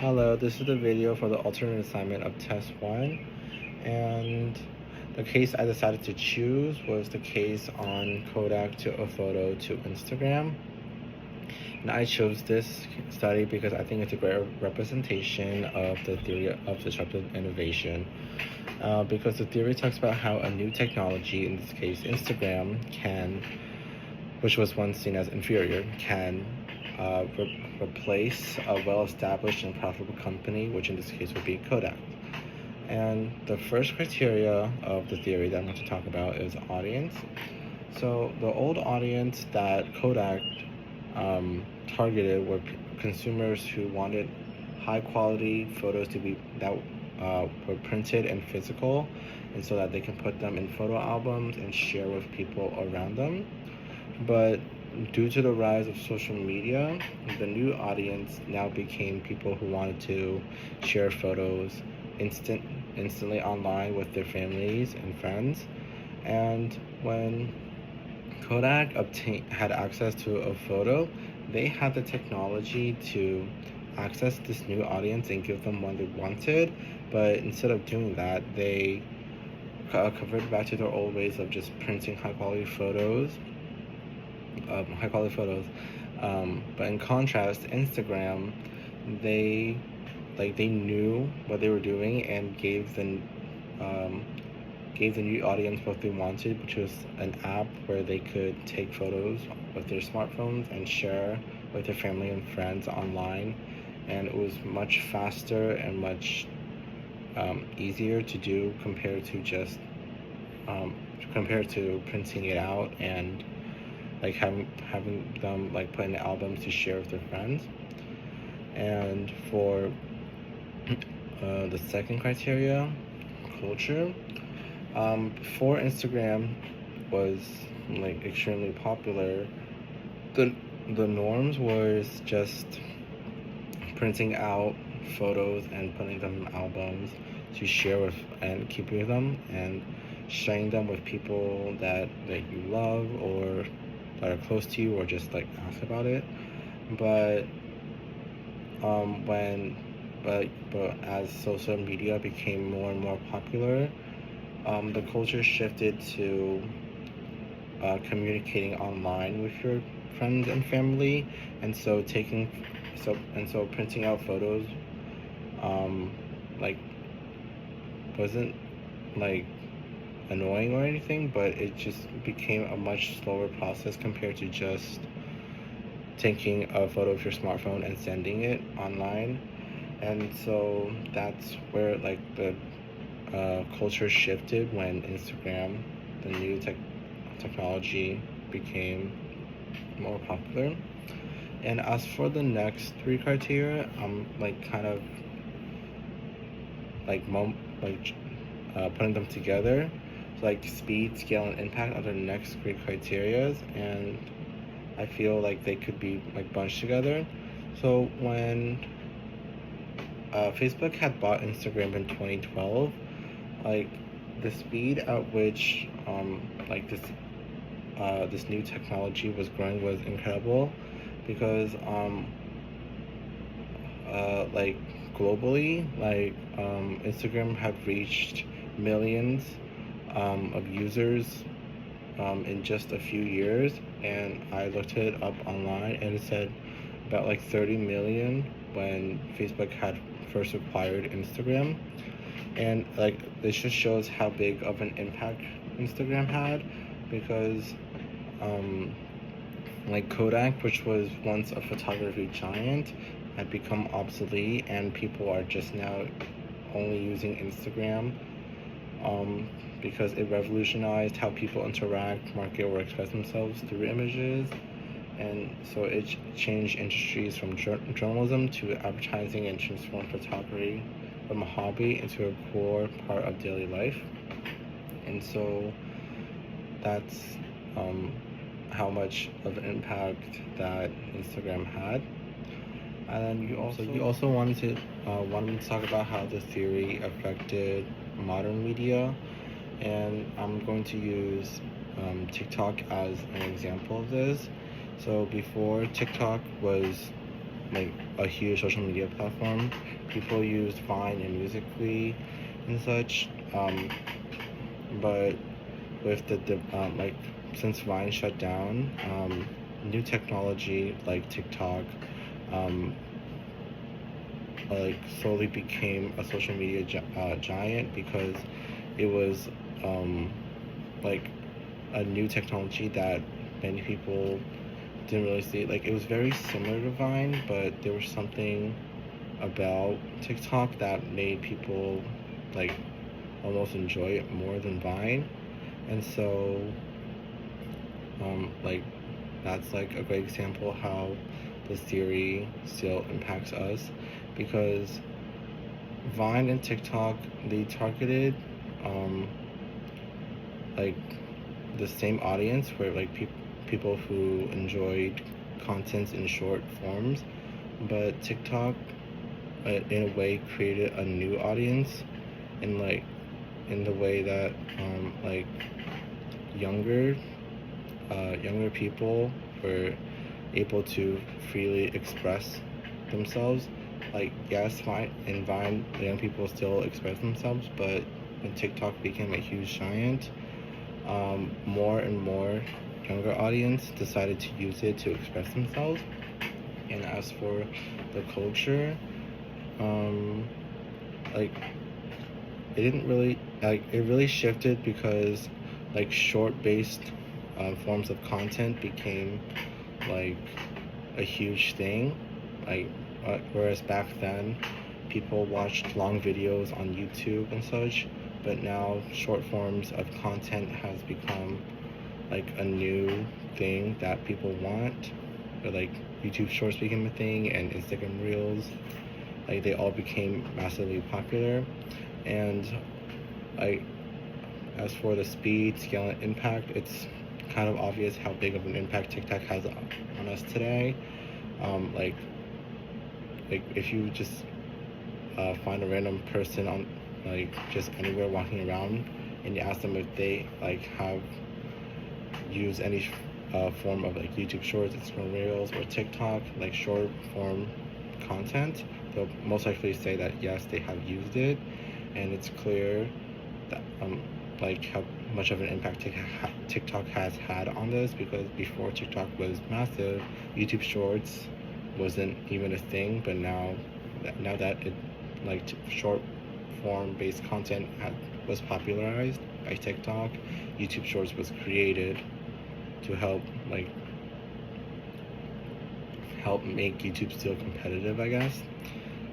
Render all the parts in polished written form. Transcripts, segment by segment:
Hello, this is the video for the alternate assignment of test 1, and the case I decided to choose was the case on Kodak to a photo to Instagram. And I chose this study because I think it's a great representation of the theory of disruptive innovation. Because the theory talks about how a new technology, in this case Instagram, which was once seen as inferior, can replace a well-established and profitable company, which in this case would be Kodak. And the first criteria of the theory that I'm going to talk about is audience. So the old audience that Kodak targeted were consumers who wanted high-quality photos to be that were printed and physical, and so that they can put them in photo albums and share with people around them. But due to the rise of social media, the new audience now became people who wanted to share photos instantly online with their families and friends. And when Kodak had access to a photo, they had the technology to access this new audience and give them what they wanted. But instead of doing that, they converted back to their old ways of just printing high quality photos. But in contrast, Instagram, they knew what they were doing and gave the new audience what they wanted, which was an app where they could take photos with their smartphones and share with their family and friends online. And it was much faster and much easier to do compared to printing it out and having them put in albums to share with their friends. And for the second criteria, culture. Before Instagram was extremely popular, the norms was just printing out photos and putting them in albums to share with and keeping them and sharing them with people that you love or that are close to you, or just ask about it. But as social media became more and more popular, the culture shifted to communicating online with your friends and family, and so printing out photos wasn't annoying or anything, but it just became a much slower process compared to just taking a photo of your smartphone and sending it online. And so that's where the culture shifted when Instagram, the new technology, became more popular. And as for the next three criteria, I'm putting them together. So speed, scale, and impact are the next three criterias, and I feel they could be bunched together. So when Facebook had bought Instagram in 2012, the speed at which this new technology was growing was incredible, because globally, Instagram had reached millions of users in just a few years. And I looked it up online, and it said about 30 million when Facebook had first acquired Instagram. And this just shows how big of an impact Instagram had, because Kodak, which was once a photography giant, had become obsolete, and people are just now only using Instagram because it revolutionized how people interact, market, or express themselves through images. And so it changed industries from journalism to advertising, and transformed photography from a hobby into a core part of daily life. And so that's how much of an impact that Instagram had. And then you also wanted me to talk about how the theory affected modern media, and I'm going to use TikTok as an example of this. So before, TikTok was a huge social media platform people used Vine and Musically and such. But with like since Vine shut down, new technology like TikTok, um, like slowly became a social media giant because it was um, like a new technology that many people didn't really see. Like it was very similar to Vine, but there was something about TikTok that made people like almost enjoy it more than Vine. And so like that's like a great example how this theory still impacts us, because Vine and TikTok, they targeted um, like the same audience, where like people who enjoyed content in short forms, but TikTok in a way created a new audience, in like in the way that like younger younger people were able to freely express themselves. Like yes, Vine, young people still express themselves, but when TikTok became a huge giant, more and more younger audience decided to use it to express themselves. And as for the culture, like it really shifted because like short based forms of content became like a huge thing, like whereas back then people watched long videos on YouTube and such, but now short forms of content has become like a new thing that people want. Or like YouTube Shorts became a thing, and Instagram Reels, like they all became massively popular. And like as for the speed, scale, and impact, it's kind of obvious how big of an impact TikTok has on us today. Um, like if you just find a random person on like just anywhere walking around, and you ask them if they like have used any form of like YouTube Shorts, Instagram Reels, or TikTok, like short form content, they'll most likely say that yes, they have used it. And it's clear that like how much of an impact TikTok has had on this, because before TikTok was massive, YouTube Shorts wasn't even a thing, but now that it like short form based content was popularized by TikTok, YouTube Shorts was created to help make YouTube still competitive, I guess.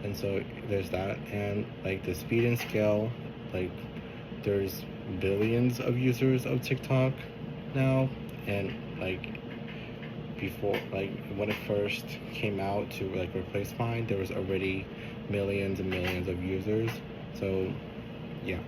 And so there's that. And like the speed and scale, like there's billions of users of TikTok now, and like before, like when it first came out to like replace Vine, there was already millions and millions of users. So yeah.